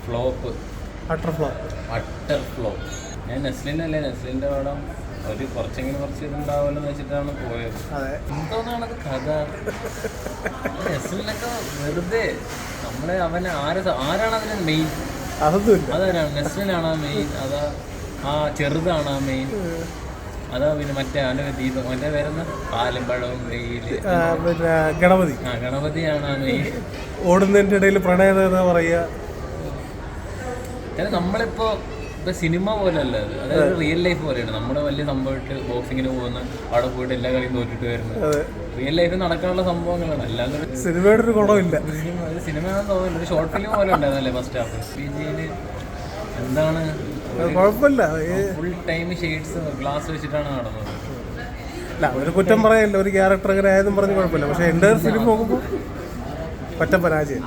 Flop, utter flop. ഞാൻ നെസ്ലിൻ്റെ പടം ഒരു കുറച്ച് ഇതുണ്ടാവുമല്ലോ എന്ന് വെച്ചിട്ടാണ് പോയത്. എന്തോന്നാണ് കഥ? നെസ്ലിനൊക്കെ വെറുതെ അവന് ആരാണ് അതിന് മെയിൻ? അതാരാണ്? നെസ്ലിനാണ് മെയിൻ? അതാ ആ ചെറുതാണ് ആ മെയിൻ? അതാ പിന്നെ മറ്റേ ദീപം മറ്റേ പേരെന്ന് പാലും പഴവും വെയില് പിന്നെ ഗണപതി. ഗണപതിയാണ് ആ മെയിൻ. ഓടുന്നതിൻ്റെ ഇടയിൽ പ്രണയം എന്താ പറയുക? നമ്മളിപ്പോ സിനിമ പോലെ അല്ല അത്, അതായത് റിയൽ ലൈഫ് പോലെയാണ്. നമ്മുടെ വലിയ സംഭവമായിട്ട് ബോക്സിങ്ങിന് പോകുന്ന അവിടെ പോയിട്ട് എല്ലാ കളിയും തോറ്റിട്ട് വരുന്നത് റിയൽ ലൈഫിൽ നടക്കാനുള്ള സംഭവങ്ങളാണ്. അല്ലാതെ സിനിമയുടെ ഒരു ഗുണമില്ല. സിനിമയാണെന്ന് തോന്നുന്നില്ല, ഒരു ഷോർട്ട് ഫിലിം പോലെ ഉണ്ടായിരുന്നല്ലേ ഫസ്റ്റ് ഹാഫ്. PGയിൽ എന്താണ് കുഴപ്പമില്ല, ഫുൾ ടൈം ഷെയ്ഡ്സ് ഗ്ലാസ് വെച്ചിട്ടാണ് നടന്നത്. അല്ല ഒരു കുറ്റം പറയല്ല, ഒരു ക്യാരക്ടർ അങ്ങനെ ആയതും പറഞ്ഞ് കുഴപ്പമില്ല. പക്ഷെ എൻ്റെ ഫിലിം നോക്കുമ്പോൾ പറ്റ പരാജയം.